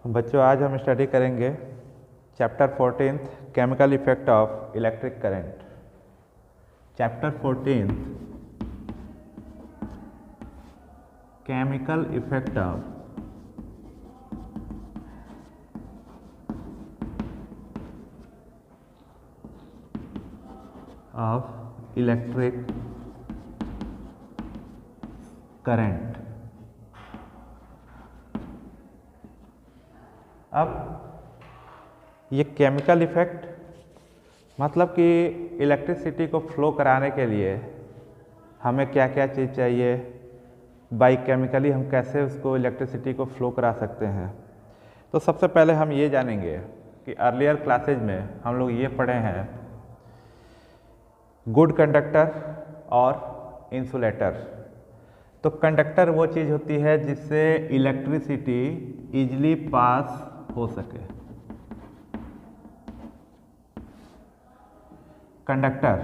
बच्चों, आज हम स्टडी करेंगे chapter 14 chemical effect of electric current. Chapter 14 chemical effect of electric current. अब ये केमिकल इफेक्ट मतलब कि इलेक्ट्रिसिटी को फ्लो कराने के लिए हमें क्या क्या चीज़ चाहिए, बाई केमिकली हम कैसे उसको इलेक्ट्रिसिटी को फ्लो करा सकते हैं। तो सबसे पहले हम ये जानेंगे कि अर्लियर क्लासेज में हम लोग ये पढ़े हैं गुड कंडक्टर और इंसुलेटर। तो कंडक्टर वो चीज़ होती है जिससे इलेक्ट्रिसिटी इजीली पास हो सके। कंडक्टर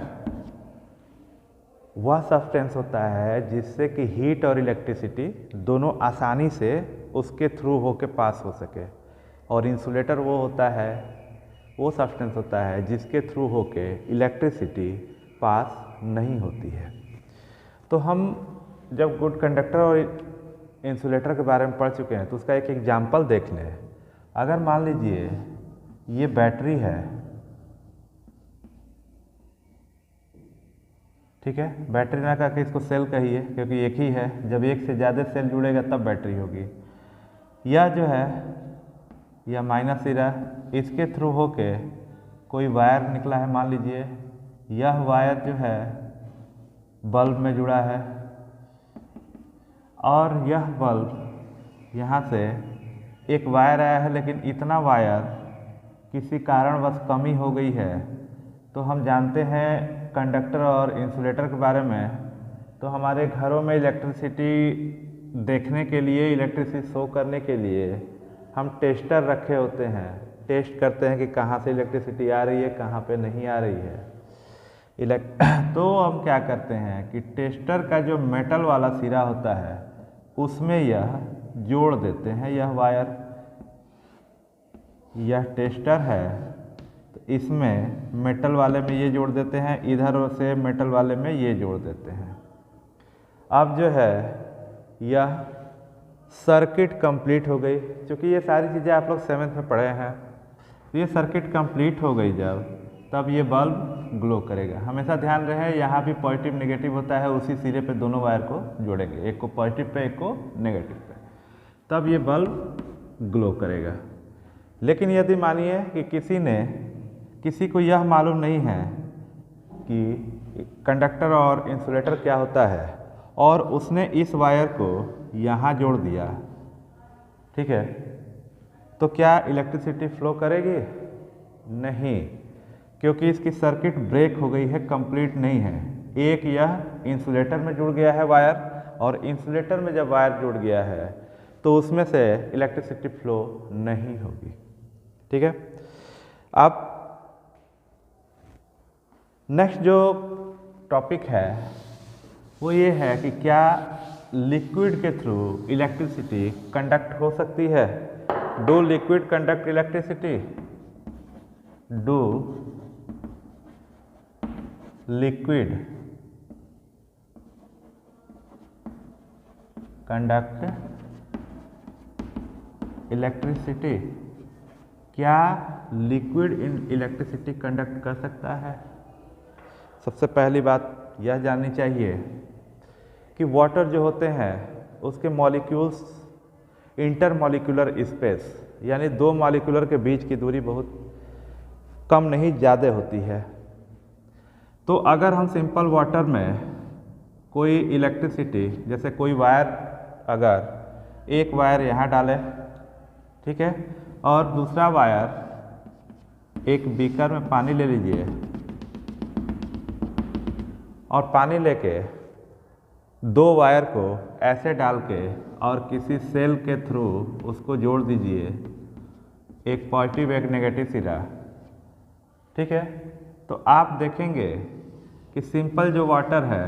वह सब्सटेंस होता है जिससे कि हीट और इलेक्ट्रिसिटी दोनों आसानी से उसके थ्रू होके पास हो सके। और इंसुलेटर वो होता है, वो सब्सटेंस होता है जिसके थ्रू होके इलेक्ट्रिसिटी पास नहीं होती है। तो हम जब गुड कंडक्टर और इंसुलेटर के बारे में पढ़ चुके हैं तो उसका एक एग्जाम्पल देख लें। अगर मान लीजिए ये बैटरी है, ठीक है, बैटरी ना करके इसको सेल कहिए क्योंकि एक ही है। जब एक से ज़्यादा सेल जुड़ेगा तब बैटरी होगी। यह जो है यह माइनस सिरा, इसके थ्रू होके कोई वायर निकला है। मान लीजिए यह वायर जो है बल्ब में जुड़ा है और यह बल्ब यहाँ से एक वायर आया है, लेकिन इतना वायर किसी कारणवश कमी हो गई है। तो हम जानते हैं कंडक्टर और इंसुलेटर के बारे में, तो हमारे घरों में इलेक्ट्रिसिटी देखने के लिए, इलेक्ट्रिसिटी शो करने के लिए हम टेस्टर रखे होते हैं। टेस्ट करते हैं कि कहाँ से इलेक्ट्रिसिटी आ रही है, कहाँ पे नहीं आ रही है। तो हम क्या करते हैं कि टेस्टर का जो मेटल वाला सिरा होता है उसमें यह जोड़ देते हैं। यह वायर, यह टेस्टर है तो इसमें मेटल वाले में ये जोड़ देते हैं, इधर से मेटल वाले में ये जोड़ देते हैं। अब जो है यह सर्किट कंप्लीट हो गई। क्योंकि ये सारी चीज़ें आप लोग 7th में पढ़े हैं। ये सर्किट कंप्लीट हो गई जब, तब ये बल्ब ग्लो करेगा। हमेशा ध्यान रहे यहाँ भी पॉजिटिव नेगेटिव होता है, उसी सिरे पे दोनों वायर को जोड़ेंगे, एक को पॉजिटिव पे एक को नेगेटिव पे, तब ये बल्ब ग्लो करेगा। लेकिन यदि मानिए कि किसी को यह मालूम नहीं है कि कंडक्टर और इंसुलेटर क्या होता है और उसने इस वायर को यहाँ जोड़ दिया, ठीक है, तो क्या इलेक्ट्रिसिटी फ्लो करेगी? नहीं, क्योंकि इसकी सर्किट ब्रेक हो गई है, कंप्लीट नहीं है। एक यह इंसुलेटर में जुड़ गया है वायर, और इंसुलेटर में जब वायर जुड़ गया है तो उसमें से इलेक्ट्रिसिटी फ्लो नहीं होगी, ठीक है। अब नेक्स्ट जो टॉपिक है वो ये है कि क्या लिक्विड के थ्रू इलेक्ट्रिसिटी कंडक्ट हो सकती है? Do liquid conduct electricity? Do liquid conduct electricity? क्या लिक्विड इलेक्ट्रिसिटी कंडक्ट कर सकता है? सबसे पहली बात यह जाननी चाहिए कि वाटर जो होते हैं उसके मॉलिक्यूल्स इंटरमॉलिक्यूलर स्पेस, यानी दो मॉलिक्यूलर के बीच की दूरी बहुत कम नहीं ज़्यादा होती है। तो अगर हम सिंपल वाटर में कोई इलेक्ट्रिसिटी, जैसे कोई वायर, अगर एक वायर यहाँ डालें, ठीक है, और दूसरा वायर एक बीकर में पानी ले लीजिए और पानी लेके दो वायर को ऐसे डाल के और किसी सेल के थ्रू उसको जोड़ दीजिए, एक पॉजिटिव एक नेगेटिव सिरा, ठीक है। तो आप देखेंगे कि सिंपल जो वाटर है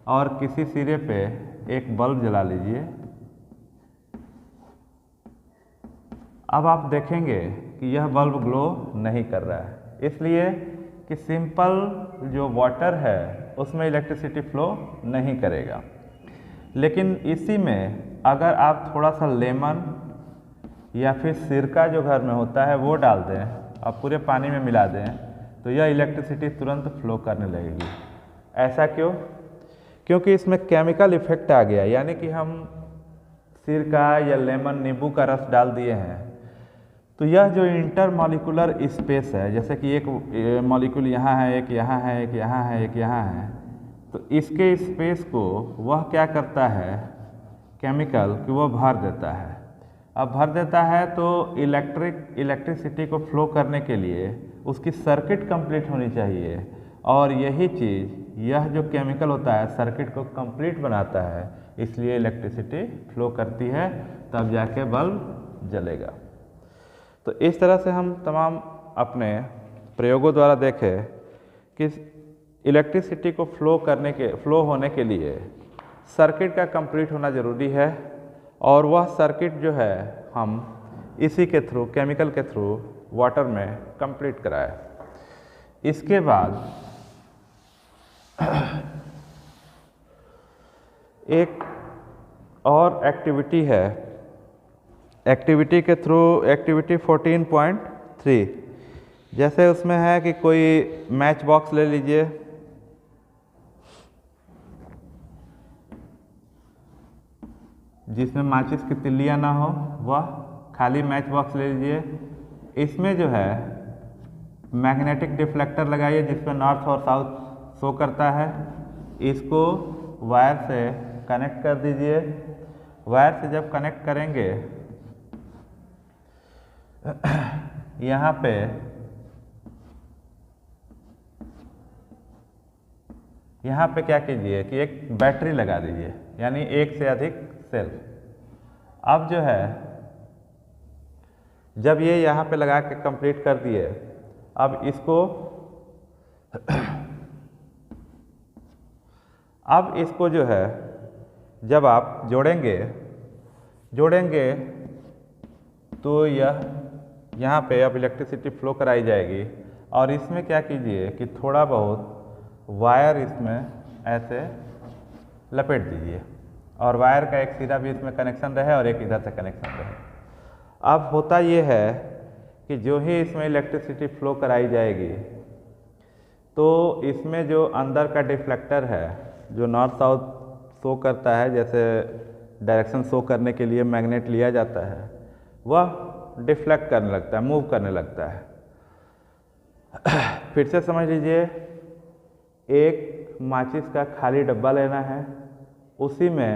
और किसी सिरे पे एक बल्ब जला लीजिए, अब आप देखेंगे कि यह बल्ब ग्लो नहीं कर रहा है, इसलिए कि सिंपल जो वाटर है उसमें इलेक्ट्रिसिटी फ्लो नहीं करेगा। लेकिन इसी में अगर आप थोड़ा सा लेमन या फिर सिरका जो घर में होता है वो डाल दें और पूरे पानी में मिला दें तो यह इलेक्ट्रिसिटी तुरंत फ्लो करने लगेगी। ऐसा क्यों? क्योंकि इसमें केमिकल इफेक्ट आ गया, यानी कि हम सिरका या लेमन नींबू का रस डाल दिए हैं तो यह जो इंटरमॉलिक्यूलर स्पेस है, जैसे कि एक मॉलिक्यूल यहाँ है, एक यहाँ है, एक यहाँ है, एक यहाँ है, तो इसके स्पेस को वह क्या करता है केमिकल कि वह भर देता है। अब भर देता है तो इलेक्ट्रिसिटी को फ्लो करने के लिए उसकी सर्किट कंप्लीट होनी चाहिए, और यही चीज़ यह जो केमिकल होता है सर्किट को कंप्लीट बनाता है, इसलिए इलेक्ट्रिसिटी फ्लो करती है, तब जाके बल्ब जलेगा। तो इस तरह से हम तमाम अपने प्रयोगों द्वारा देखें कि इलेक्ट्रिसिटी को फ्लो होने के लिए सर्किट का कंप्लीट होना ज़रूरी है, और वह सर्किट जो है हम इसी के थ्रू केमिकल के थ्रू वाटर में कंप्लीट कराए। इसके बाद एक और एक्टिविटी है, एक्टिविटी के थ्रू एक्टिविटी 14.3, जैसे उसमें है कि कोई मैच बॉक्स ले लीजिए, जिसमें माचिस की तिल्लियाँ ना हो, वह खाली मैच बॉक्स ले लीजिए। इसमें जो है मैग्नेटिक डिफ्लेक्टर लगाइए जिसमें नॉर्थ और साउथ शो करता है, इसको वायर से कनेक्ट कर दीजिए। वायर से जब कनेक्ट करेंगे यहाँ पे क्या कीजिए कि एक बैटरी लगा दीजिए, यानी एक से अधिक सेल। अब जो है जब ये यहाँ पे लगा के कंप्लीट कर दिए, अब इसको जो है जब आप जोड़ेंगे तो यह यहाँ पे अब इलेक्ट्रिसिटी फ्लो कराई जाएगी। और इसमें क्या कीजिए कि थोड़ा बहुत वायर इसमें ऐसे लपेट दीजिए, और वायर का एक सिरा भी इसमें कनेक्शन रहे और एक इधर से कनेक्शन रहे। अब होता ये है कि जो ही इसमें इलेक्ट्रिसिटी फ्लो कराई जाएगी तो इसमें जो अंदर का डिफ्लेक्टर है जो नॉर्थ साउथ शो करता है, जैसे डायरेक्शन शो करने के लिए मैग्नेट लिया जाता है, वह डिफ्लेक्ट करने लगता है, मूव करने लगता है। फिर से समझ लीजिए, एक माचिस का खाली डब्बा लेना है, उसी में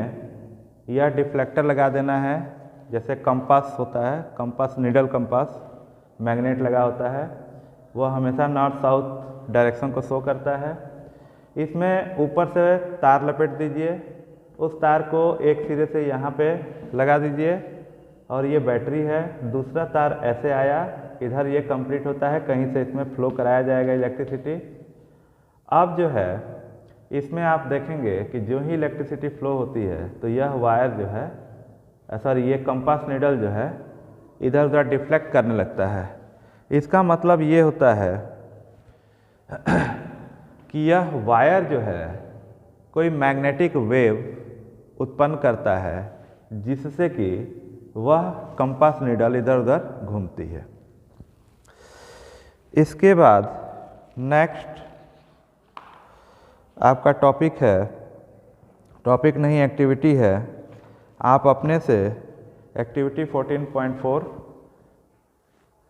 यह डिफ्लेक्टर लगा देना है, जैसे कंपास होता है, कंपास नीडल कंपास मैग्नेट लगा होता है, वह हमेशा नॉर्थ साउथ डायरेक्शन को शो करता है। इसमें ऊपर से तार लपेट दीजिए, उस तार को एक सिरे से यहाँ पे लगा दीजिए, और ये बैटरी है। दूसरा तार ऐसे आया, इधर ये कंप्लीट होता है, कहीं से इसमें फ्लो कराया जाएगा इलेक्ट्रिसिटी। अब जो है इसमें आप देखेंगे कि जो ही इलेक्ट्रिसिटी फ्लो होती है तो यह वायर जो है, सॉरी ये कंपास नीडल जो है इधर उधर डिफ्लेक्ट करने लगता है। इसका मतलब ये होता है कि यह वायर जो है कोई मैग्नेटिक वेव उत्पन्न करता है, जिससे कि वह कंपास नीडल इधर उधर घूमती है। इसके बाद नेक्स्ट आपका टॉपिक है, टॉपिक नहीं एक्टिविटी है। आप अपने से एक्टिविटी 14.4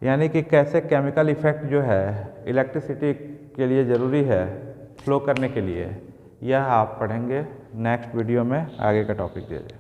यानी कि कैसे केमिकल इफेक्ट जो है इलेक्ट्रिसिटी के लिए ज़रूरी है फ्लो करने के लिए, यह आप पढ़ेंगे नेक्स्ट वीडियो में। आगे का टॉपिक दीजिए।